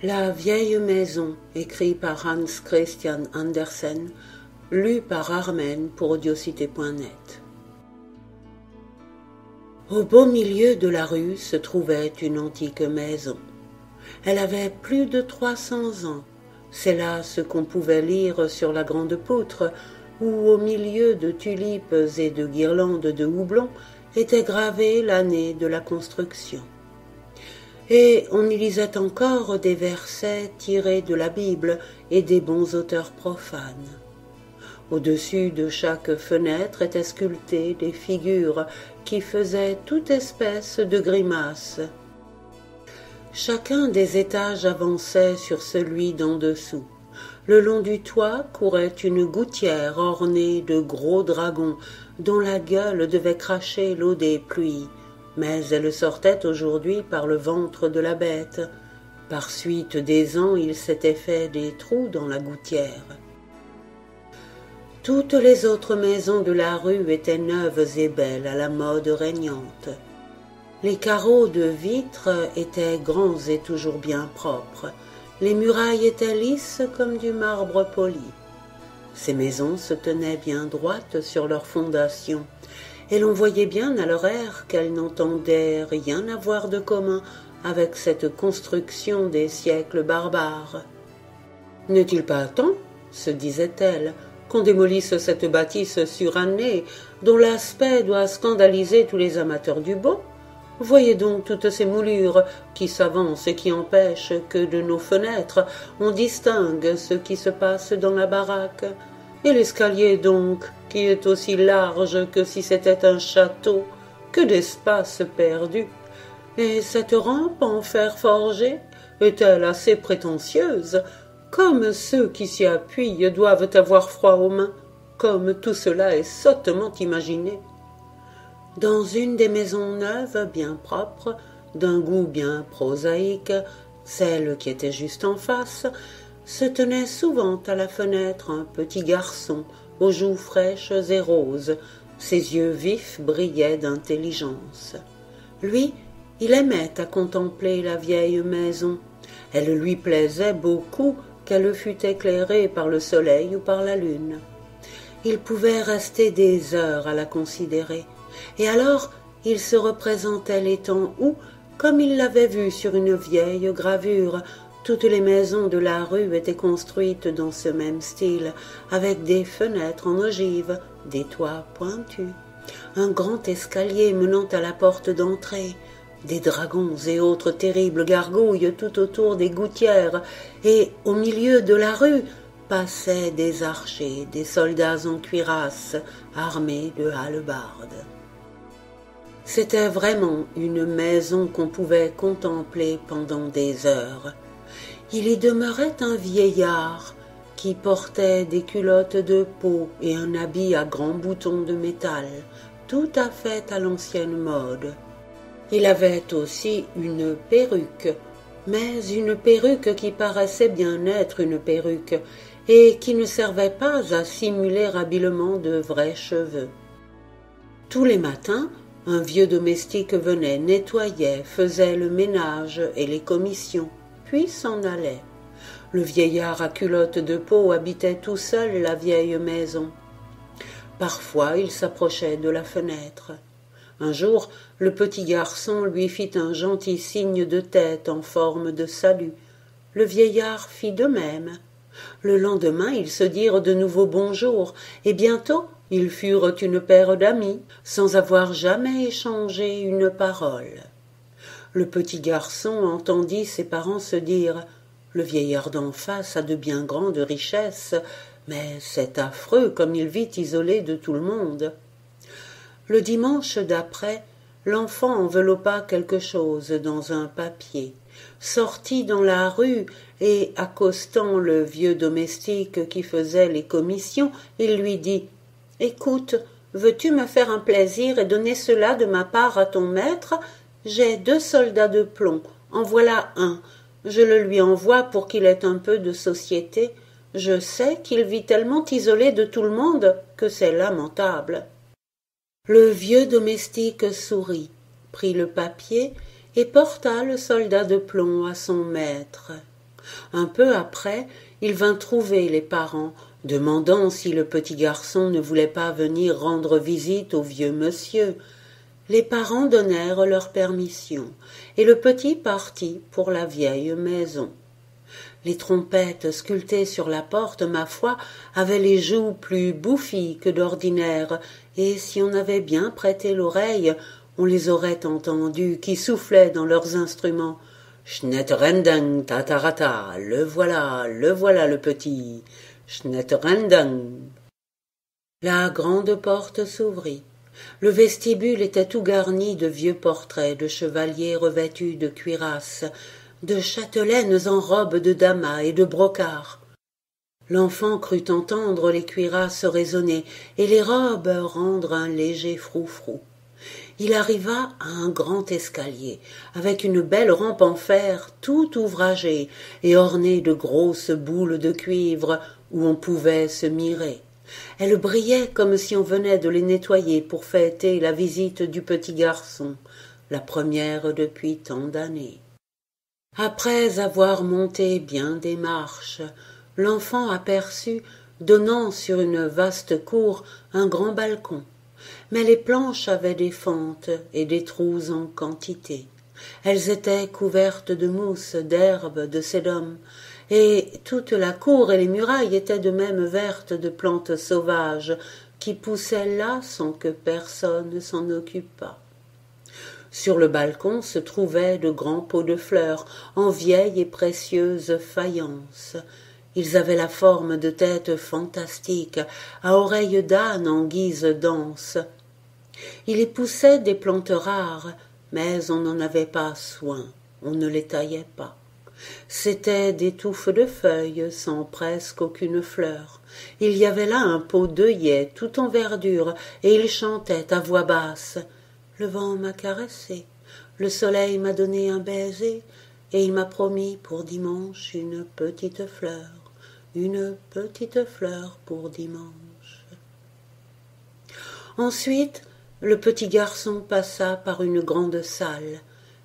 La vieille maison, écrit par Hans Christian Andersen, lu par Armen pour audiocité.net. Au beau milieu de la rue se trouvait une antique maison. Elle avait plus de 300 ans. C'est là ce qu'on pouvait lire sur la grande poutre, où au milieu de tulipes et de guirlandes de houblon était gravée l'année de la construction. Et on y lisait encore des versets tirés de la Bible et des bons auteurs profanes. Au-dessus de chaque fenêtre étaient sculptées des figures qui faisaient toute espèce de grimaces. Chacun des étages avançait sur celui d'en dessous. Le long du toit courait une gouttière ornée de gros dragons dont la gueule devait cracher l'eau des pluies, mais elle sortait aujourd'hui par le ventre de la bête. Par suite des ans, il s'était fait des trous dans la gouttière. Toutes les autres maisons de la rue étaient neuves et belles à la mode régnante. Les carreaux de vitre étaient grands et toujours bien propres. Les murailles étaient lisses comme du marbre poli. Ces maisons se tenaient bien droites sur leurs fondations, et l'on voyait bien à leur air qu'elles n'entendaient rien avoir de commun avec cette construction des siècles barbares. « N'est-il pas temps, se disait-elle, qu'on démolisse cette bâtisse surannée dont l'aspect doit scandaliser tous les amateurs du beau ? Voyez donc toutes ces moulures qui s'avancent et qui empêchent que de nos fenêtres on distingue ce qui se passe dans la baraque. Et l'escalier donc, qui est aussi large que si c'était un château, que d'espace perdu. Et cette rampe en fer forgé est-elle assez prétentieuse? Comme ceux qui s'y appuient doivent avoir froid aux mains, comme tout cela est sottement imaginé. Dans une des maisons neuves, bien propres, d'un goût bien prosaïque, celle qui était juste en face, se tenait souvent à la fenêtre un petit garçon aux joues fraîches et roses. Ses yeux vifs brillaient d'intelligence. Lui, il aimait à contempler la vieille maison. Elle lui plaisait beaucoup qu'elle fût éclairée par le soleil ou par la lune. Il pouvait rester des heures à la considérer, et alors il se représentait les temps où, comme il l'avait vu sur une vieille gravure, toutes les maisons de la rue étaient construites dans ce même style, avec des fenêtres en ogive, des toits pointus, un grand escalier menant à la porte d'entrée, des dragons et autres terribles gargouilles tout autour des gouttières, et au milieu de la rue passaient des archers, des soldats en cuirasse, armés de hallebardes. C'était vraiment une maison qu'on pouvait contempler pendant des heures. Il y demeurait un vieillard qui portait des culottes de peau et un habit à grands boutons de métal, tout à fait à l'ancienne mode. Il avait aussi une perruque, mais une perruque qui paraissait bien être une perruque et qui ne servait pas à simuler habilement de vrais cheveux. Tous les matins, un vieux domestique venait, nettoyait, faisait le ménage et les commissions, puis s'en allait. Le vieillard à culottes de peau habitait tout seul la vieille maison. Parfois, il s'approchait de la fenêtre. Un jour, le petit garçon lui fit un gentil signe de tête en forme de salut. Le vieillard fit de même. Le lendemain, ils se dirent de nouveau bonjour, et bientôt, ils furent une paire d'amis, sans avoir jamais échangé une parole. Le petit garçon entendit ses parents se dire « Le vieillard d'en face a de bien grandes richesses, mais c'est affreux comme il vit isolé de tout le monde. » Le dimanche d'après, l'enfant enveloppa quelque chose dans un papier, sortit dans la rue et, accostant le vieux domestique qui faisait les commissions, il lui dit « Écoute, veux-tu me faire un plaisir et donner cela de ma part à ton maître ? J'ai 2 soldats de plomb, en voilà un. Je le lui envoie pour qu'il ait un peu de société. Je sais qu'il vit tellement isolé de tout le monde que c'est lamentable. » Le vieux domestique sourit, prit le papier et porta le soldat de plomb à son maître. Un peu après, il vint trouver les parents, demandant si le petit garçon ne voulait pas venir rendre visite au vieux monsieur. Les parents donnèrent leur permission, et le petit partit pour la vieille maison. Les trompettes sculptées sur la porte, ma foi, avaient les joues plus bouffies que d'ordinaire, et si on avait bien prêté l'oreille, on les aurait entendues qui soufflaient dans leurs instruments. Schnetterendang, tatarata, le voilà le petit. Schnetterendang. La grande porte s'ouvrit. Le vestibule était tout garni de vieux portraits de chevaliers revêtus de cuirasses, de châtelaines en robes de damas et de brocart. L'enfant crut entendre les cuirasses résonner et les robes rendre un léger froufrou. Il arriva à un grand escalier, avec une belle rampe en fer tout ouvragée et ornée de grosses boules de cuivre où on pouvait se mirer. Elles brillaient comme si on venait de les nettoyer pour fêter la visite du petit garçon, la première depuis tant d'années. Après avoir monté bien des marches, l'enfant aperçut, donnant sur une vaste cour, un grand balcon. Mais les planches avaient des fentes et des trous en quantité. Elles étaient couvertes de mousse, d'herbes, de sédum, et toute la cour et les murailles étaient de même vertes de plantes sauvages qui poussaient là sans que personne s'en occupât. Sur le balcon se trouvaient de grands pots de fleurs en vieille et précieuse faïence. Ils avaient la forme de têtes fantastiques, à oreilles d'âne en guise d'anse. Il y poussait des plantes rares, mais on n'en avait pas soin, on ne les taillait pas. C'étaient des touffes de feuilles sans presque aucune fleur. Il y avait là un pot d'œillets tout en verdure, et il chantait à voix basse. Le vent m'a caressé, le soleil m'a donné un baiser, et il m'a promis pour dimanche une petite fleur pour dimanche. Ensuite, le petit garçon passa par une grande salle.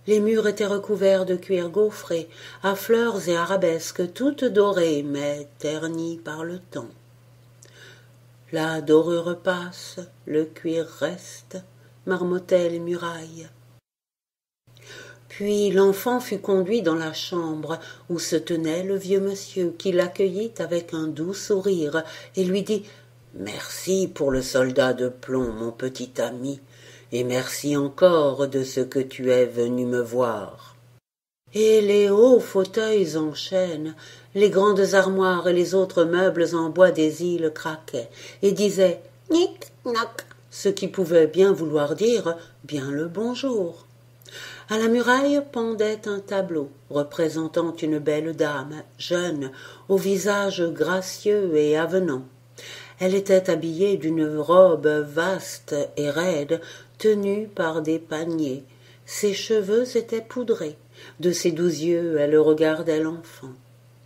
Les murs étaient recouverts de cuir gaufré, à fleurs et arabesques, toutes dorées, mais ternies par le temps. La dorure passe, le cuir reste, marmottaient les murailles. Puis l'enfant fut conduit dans la chambre où se tenait le vieux monsieur, qui l'accueillit avec un doux sourire et lui dit « Merci pour le soldat de plomb, mon petit ami, et merci encore de ce que tu es venu me voir. » Et les hauts fauteuils en chêne, les grandes armoires et les autres meubles en bois des îles craquaient et disaient « Nic-nac », ce qui pouvait bien vouloir dire « bien le bonjour ». À la muraille pendait un tableau représentant une belle dame, jeune, au visage gracieux et avenant. Elle était habillée d'une robe vaste et raide, tenue par des paniers. Ses cheveux étaient poudrés. De ses doux yeux, elle regardait l'enfant.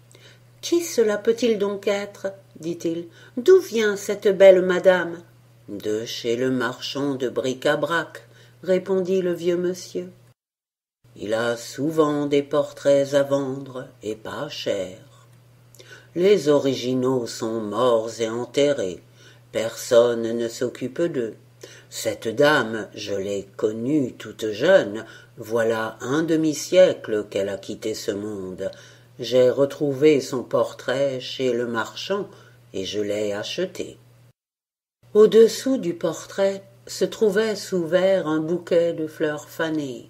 « Qui cela peut-il donc être ?» dit-il. « D'où vient cette belle madame ?»« De chez le marchand de bric-à-brac, » répondit le vieux monsieur. « Il a souvent des portraits à vendre, et pas cher. Les originaux sont morts et enterrés. Personne ne s'occupe d'eux. Cette dame, je l'ai connue toute jeune. Voilà un demi-siècle qu'elle a quitté ce monde. J'ai retrouvé son portrait chez le marchand, et je l'ai acheté. » Au-dessous du portrait se trouvait sous verre un bouquet de fleurs fanées.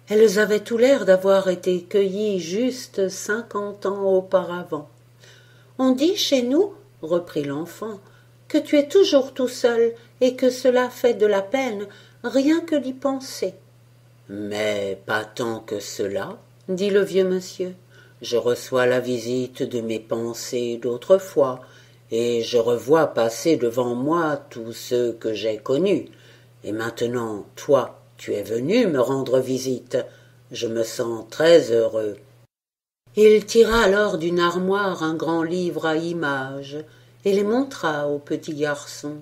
Elles avaient tout l'air d'avoir été cueillies juste 50 ans auparavant. « On dit chez nous, reprit l'enfant, que tu es toujours tout seul et que cela fait de la peine, rien que d'y penser. »« Mais pas tant que cela, dit le vieux monsieur. Je reçois la visite de mes pensées d'autrefois, et je revois passer devant moi tous ceux que j'ai connus. Et maintenant, toi, tu es venu me rendre visite. Je me sens très heureux. » Il tira alors d'une armoire un grand livre à images et les montra au petit garçon.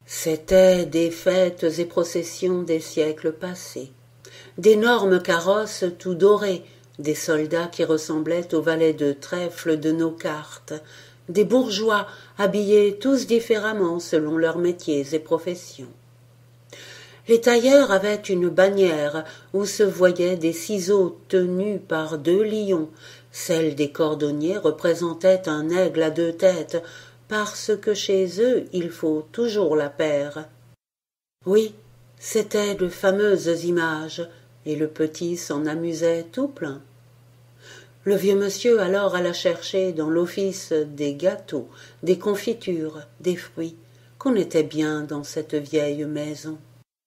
C'étaient des fêtes et processions des siècles passés. D'énormes carrosses tout dorés, des soldats qui ressemblaient aux valets de trèfle de nos cartes, des bourgeois habillés tous différemment selon leurs métiers et professions. Les tailleurs avaient une bannière où se voyaient des ciseaux tenus par 2 lions. Celle des cordonniers représentait un aigle à 2 têtes, parce que chez eux il faut toujours la paire. Oui, c'étaient de fameuses images, et le petit s'en amusait tout plein. Le vieux monsieur alors alla chercher dans l'office des gâteaux, des confitures, des fruits, qu'on était bien dans cette vieille maison.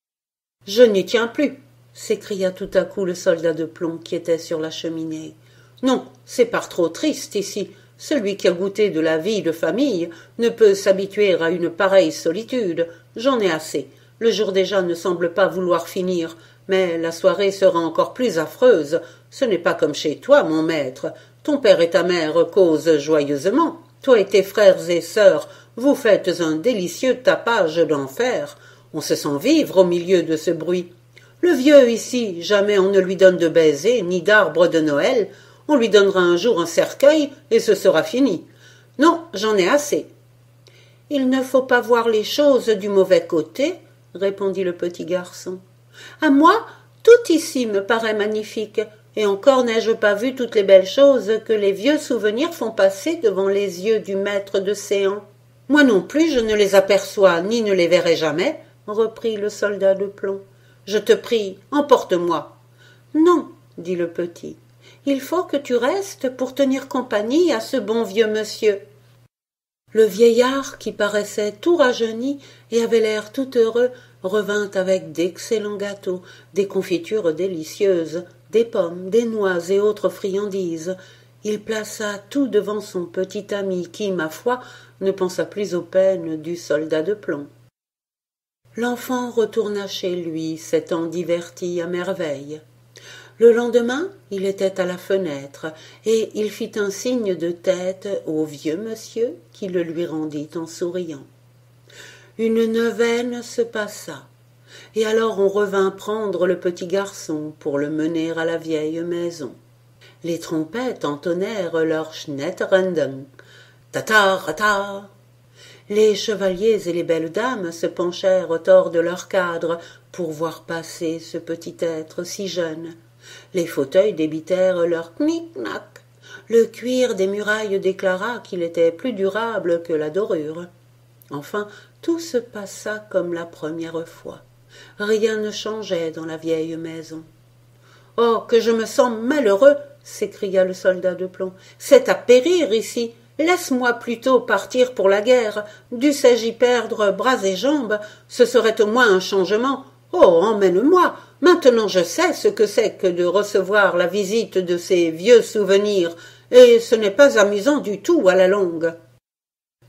« Je n'y tiens plus !» s'écria tout à coup le soldat de plomb qui était sur la cheminée. « Non, c'est par trop triste ici. Celui qui a goûté de la vie de famille ne peut s'habituer à une pareille solitude. J'en ai assez. Le jour déjà ne semble pas vouloir finir, mais la soirée sera encore plus affreuse. Ce n'est pas comme chez toi, mon maître. Ton père et ta mère causent joyeusement. Toi et tes frères et sœurs, vous faites un délicieux tapage d'enfer. On se sent vivre au milieu de ce bruit. Le vieux ici, jamais on ne lui donne de baisers ni d'arbre de Noël. On lui donnera un jour un cercueil et ce sera fini. Non, j'en ai assez. »« Il ne faut pas voir les choses du mauvais côté, » répondit le petit garçon. « À moi, tout ici me paraît magnifique, et encore n'ai-je pas vu toutes les belles choses que les vieux souvenirs font passer devant les yeux du maître de séance. Moi non plus je ne les aperçois ni ne les verrai jamais, » reprit le soldat de plomb. « Je te prie, emporte-moi. »« Non, » dit le petit, « il faut que tu restes pour tenir compagnie à ce bon vieux monsieur. » Le vieillard, qui paraissait tout rajeuni et avait l'air tout heureux, revint avec d'excellents gâteaux, des confitures délicieuses, des pommes, des noix et autres friandises. Il plaça tout devant son petit ami qui, ma foi, ne pensa plus aux peines du soldat de plomb. L'enfant retourna chez lui, s'étant diverti à merveille. Le lendemain, il était à la fenêtre, et il fit un signe de tête au vieux monsieur, qui le lui rendit en souriant. Une neuvaine se passa, et alors on revint prendre le petit garçon pour le mener à la vieille maison. Les trompettes entonnèrent leur Schnetterenden, tatarata. Les chevaliers et les belles dames se penchèrent hors de leur cadre pour voir passer ce petit être si jeune. Les fauteuils débitèrent leur knick-knack. Le cuir des murailles déclara qu'il était plus durable que la dorure. Enfin, tout se passa comme la première fois. Rien ne changeait dans la vieille maison. « Oh, que je me sens malheureux !» s'écria le soldat de plomb. « C'est à périr ici. Laisse-moi plutôt partir pour la guerre. Dussé-je y perdre bras et jambes, ce serait au moins un changement. Oh, emmène-moi. Maintenant je sais ce que c'est que de recevoir la visite de ces vieux souvenirs, et ce n'est pas amusant du tout à la longue.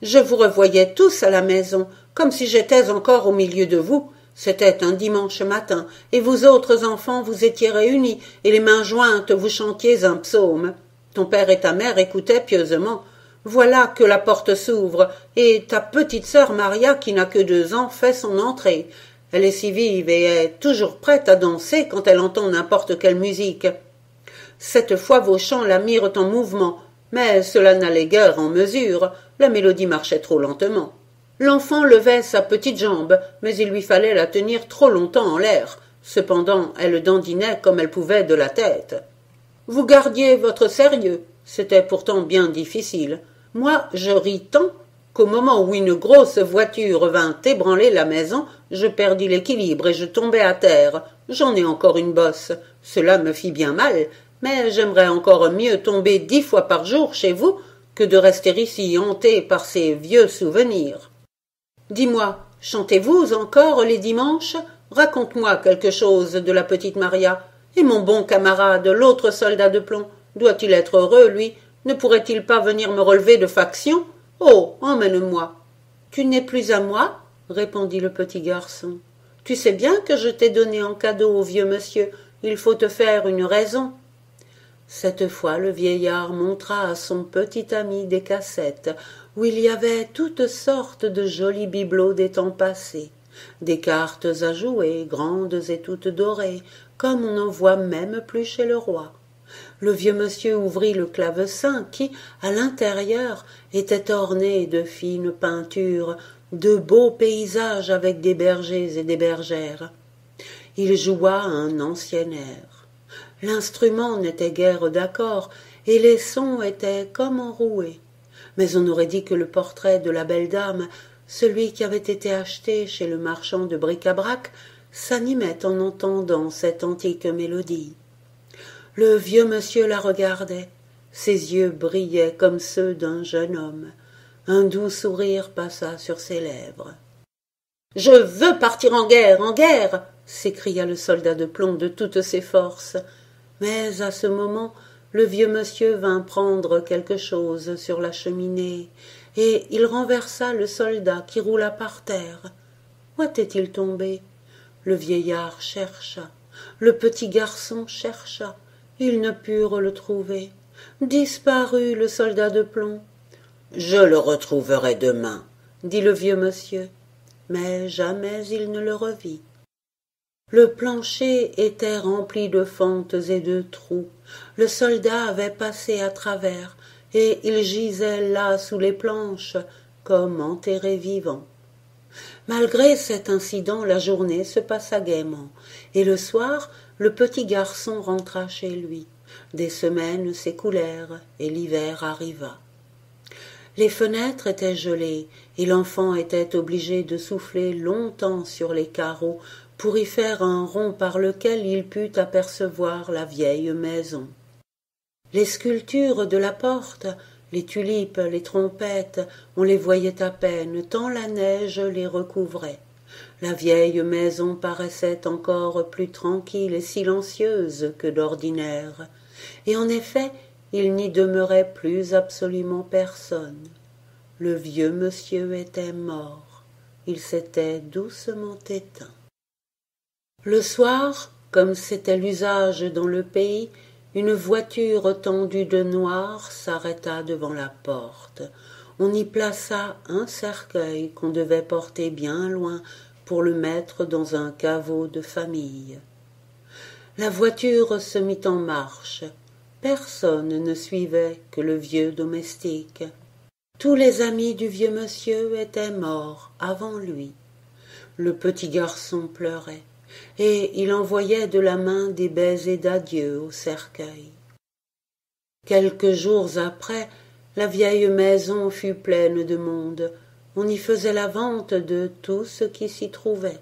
Je vous revoyais tous à la maison, comme si j'étais encore au milieu de vous. C'était un dimanche matin, et vous autres enfants vous étiez réunis, et les mains jointes vous chantiez un psaume. Ton père et ta mère écoutaient pieusement. Voilà que la porte s'ouvre, et ta petite sœur Maria, qui n'a que 2 ans, fait son entrée. Elle est si vive et est toujours prête à danser quand elle entend n'importe quelle musique. Cette fois vos chants la mirent en mouvement, mais cela n'allait guère en mesure, la mélodie marchait trop lentement. L'enfant levait sa petite jambe, mais il lui fallait la tenir trop longtemps en l'air. Cependant, elle dandinait comme elle pouvait de la tête. Vous gardiez votre sérieux, c'était pourtant bien difficile. Moi, je ris tant qu'au moment où une grosse voiture vint ébranler la maison, je perdis l'équilibre et je tombai à terre. J'en ai encore une bosse. Cela me fit bien mal, mais j'aimerais encore mieux tomber 10 fois par jour chez vous que de rester ici hanté par ces vieux souvenirs. Dis-moi, chantez-vous encore les dimanches? Raconte-moi quelque chose de la petite Maria. Et mon bon camarade, l'autre soldat de plomb, doit-il être heureux, lui? Ne pourrait-il pas venir me relever de faction? Oh, emmène-moi. Tu n'es plus à moi? Répondit le petit garçon. Tu sais bien que je t'ai donné en cadeau au vieux monsieur. Il faut te faire une raison. Cette fois, le vieillard montra à son petit ami des cassettes, où il y avait toutes sortes de jolis bibelots des temps passés, des cartes à jouer, grandes et toutes dorées, comme on n'en voit même plus chez le roi. Le vieux monsieur ouvrit le clavecin qui, à l'intérieur, était orné de fines peintures, de beaux paysages avec des bergers et des bergères. Il joua un ancien air. L'instrument n'était guère d'accord, et les sons étaient comme enroués. Mais on aurait dit que le portrait de la belle dame, celui qui avait été acheté chez le marchand de bric-à-brac, s'animait en entendant cette antique mélodie. Le vieux monsieur la regardait, ses yeux brillaient comme ceux d'un jeune homme. Un doux sourire passa sur ses lèvres. « Je veux partir en guerre !» s'écria le soldat de plomb de toutes ses forces. Mais à ce moment, le vieux monsieur vint prendre quelque chose sur la cheminée, et il renversa le soldat qui roula par terre. Où était-il tombé? Le vieillard chercha, le petit garçon chercha. Ils ne purent le trouver. Disparut le soldat de plomb. « Je le retrouverai demain, » dit le vieux monsieur. Mais jamais il ne le revit. Le plancher était rempli de fentes et de trous. Le soldat avait passé à travers, et il gisait là sous les planches, comme enterré vivant. Malgré cet incident, la journée se passa gaiement, et le soir, le petit garçon rentra chez lui. Des semaines s'écoulèrent, et l'hiver arriva. Les fenêtres étaient gelées, et l'enfant était obligé de souffler longtemps sur les carreaux pour y faire un rond par lequel il put apercevoir la vieille maison. Les sculptures de la porte, les tulipes, les trompettes, on les voyait à peine, tant la neige les recouvrait. La vieille maison paraissait encore plus tranquille et silencieuse que d'ordinaire, et en effet, il n'y demeurait plus absolument personne. Le vieux monsieur était mort, il s'était doucement éteint. Le soir, comme c'était l'usage dans le pays, une voiture tendue de noir s'arrêta devant la porte. On y plaça un cercueil qu'on devait porter bien loin pour le mettre dans un caveau de famille. La voiture se mit en marche. Personne ne suivait que le vieux domestique. Tous les amis du vieux monsieur étaient morts avant lui. Le petit garçon pleurait, et il envoyait de la main des baisers d'adieu au cercueil. Quelques jours après, la vieille maison fut pleine de monde. On y faisait la vente de tout ce qui s'y trouvait,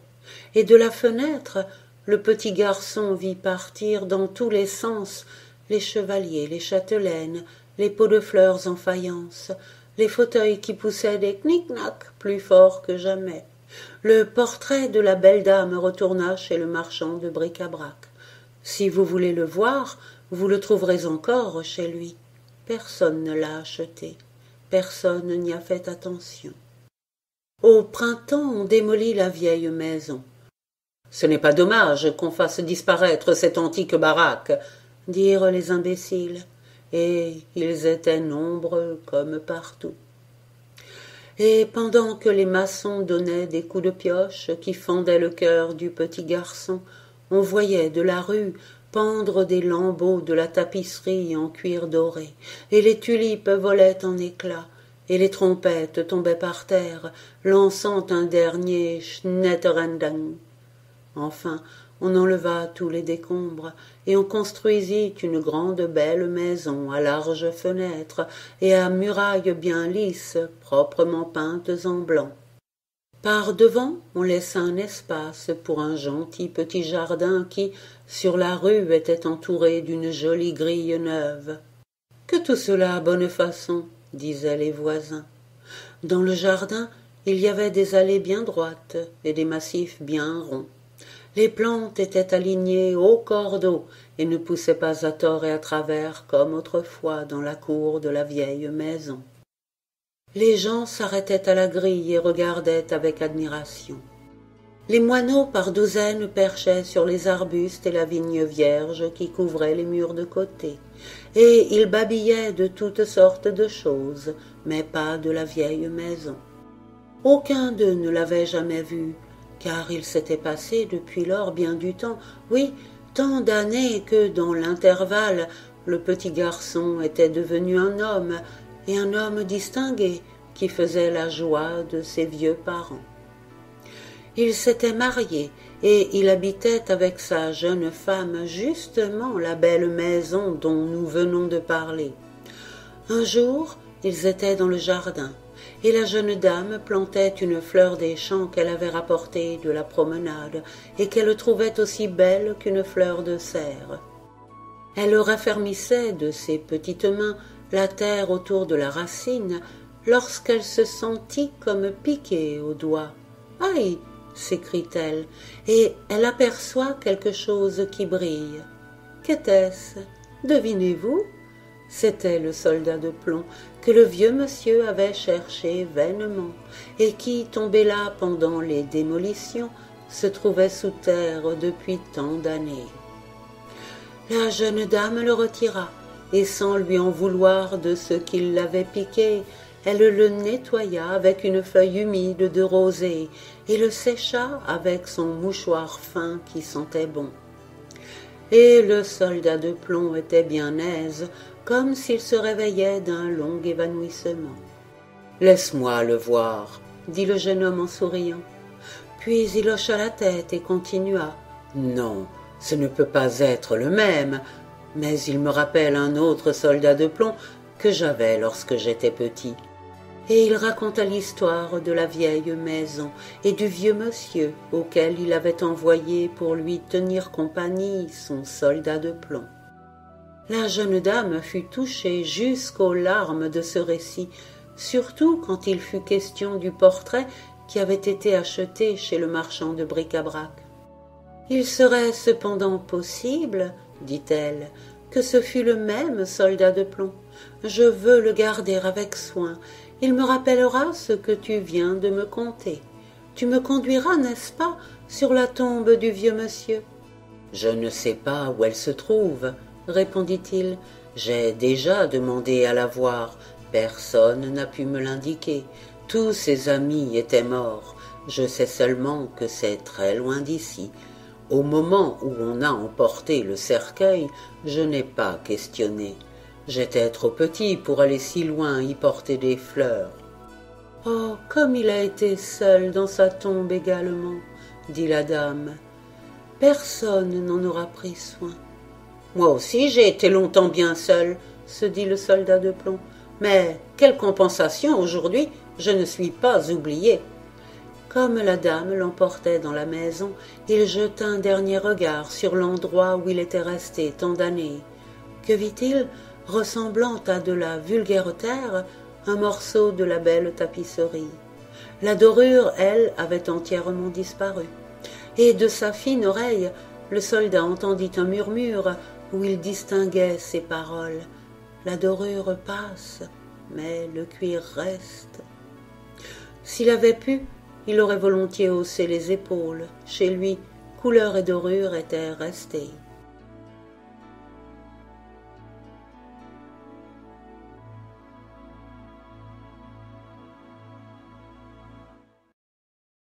et de la fenêtre, le petit garçon vit partir dans tous les sens les chevaliers, les châtelaines, les pots de fleurs en faïence, les fauteuils qui poussaient des knick-knacks plus forts que jamais. Le portrait de la belle dame retourna chez le marchand de bric-à-brac. Si vous voulez le voir, vous le trouverez encore chez lui. Personne ne l'a acheté, personne n'y a fait attention. Au printemps, on démolit la vieille maison. « Ce n'est pas dommage qu'on fasse disparaître cette antique baraque, » dirent les imbéciles, et ils étaient nombreux comme partout. Et pendant que les maçons donnaient des coups de pioche qui fendaient le cœur du petit garçon, on voyait de la rue pendre des lambeaux de la tapisserie en cuir doré, et les tulipes volaient en éclats, et les trompettes tombaient par terre, lançant un dernier schnetterendang. Enfin, on enleva tous les décombres, et on construisit une grande belle maison à larges fenêtres et à murailles bien lisses, proprement peintes en blanc. Par devant, on laissa un espace pour un gentil petit jardin qui, sur la rue, était entouré d'une jolie grille neuve. « Que tout cela a bonne façon !» disaient les voisins. Dans le jardin, il y avait des allées bien droites et des massifs bien ronds. Les plantes étaient alignées au cordeau et ne poussaient pas à tort et à travers comme autrefois dans la cour de la vieille maison. Les gens s'arrêtaient à la grille et regardaient avec admiration. Les moineaux par douzaines perchaient sur les arbustes et la vigne vierge qui couvrait les murs de côté, et ils babillaient de toutes sortes de choses, mais pas de la vieille maison. Aucun d'eux ne l'avait jamais vue, car il s'était passé depuis lors bien du temps, oui, tant d'années que, dans l'intervalle, le petit garçon était devenu un homme, et un homme distingué qui faisait la joie de ses vieux parents. Il s'était marié et il habitait avec sa jeune femme justement la belle maison dont nous venons de parler. Un jour, ils étaient dans le jardin, et la jeune dame plantait une fleur des champs qu'elle avait rapportée de la promenade et qu'elle trouvait aussi belle qu'une fleur de serre. Elle raffermissait de ses petites mains la terre autour de la racine lorsqu'elle se sentit comme piquée au doigt. « Aïe !» s'écrie-t-elle, et elle aperçoit quelque chose qui brille. Qu'était-ce? Devinez-vous? C'était le soldat de plomb que le vieux monsieur avait cherché vainement et qui, tombé là pendant les démolitions, se trouvait sous terre depuis tant d'années. La jeune dame le retira, et sans lui en vouloir de ce qui l'avait piqué, elle le nettoya avec une feuille humide de rosée et le sécha avec son mouchoir fin qui sentait bon. Et le soldat de plomb était bien aise, comme s'il se réveillait d'un long évanouissement. « Laisse-moi le voir, » dit le jeune homme en souriant. Puis il hocha la tête et continua. « Non, ce ne peut pas être le même, mais il me rappelle un autre soldat de plomb que j'avais lorsque j'étais petit. » Et il raconta l'histoire de la vieille maison et du vieux monsieur auquel il avait envoyé pour lui tenir compagnie son soldat de plomb. La jeune dame fut touchée jusqu'aux larmes de ce récit, surtout quand il fut question du portrait qui avait été acheté chez le marchand de bric-à-brac. « Il serait cependant possible, dit-elle, que ce fût le même soldat de plomb. Je veux le garder avec soin. Il me rappellera ce que tu viens de me conter. Tu me conduiras, n'est-ce pas, sur la tombe du vieux monsieur? »« Je ne sais pas où elle se trouve, » répondit-il. « J'ai déjà demandé à la voir. Personne n'a pu me l'indiquer. Tous ses amis étaient morts. Je sais seulement que c'est très loin d'ici. Au moment où on a emporté le cercueil, je n'ai pas questionné. J'étais trop petit pour aller si loin y porter des fleurs. »« Oh, comme il a été seul dans sa tombe également, » dit la dame. « Personne n'en aura pris soin. »« Moi aussi j'ai été longtemps bien seul, » se dit le soldat de plomb. « Mais quelle compensation aujourd'hui, je ne suis pas oublié. » Comme la dame l'emportait dans la maison, il jeta un dernier regard sur l'endroit où il était resté tant d'années. Que vit-il? Ressemblant à de la vulgaire terre, un morceau de la belle tapisserie. La dorure, elle, avait entièrement disparu. Et de sa fine oreille, le soldat entendit un murmure où il distinguait ces paroles. La dorure passe, mais le cuir reste. S'il avait pu, il aurait volontiers haussé les épaules. Chez lui, couleur et dorure étaient restées.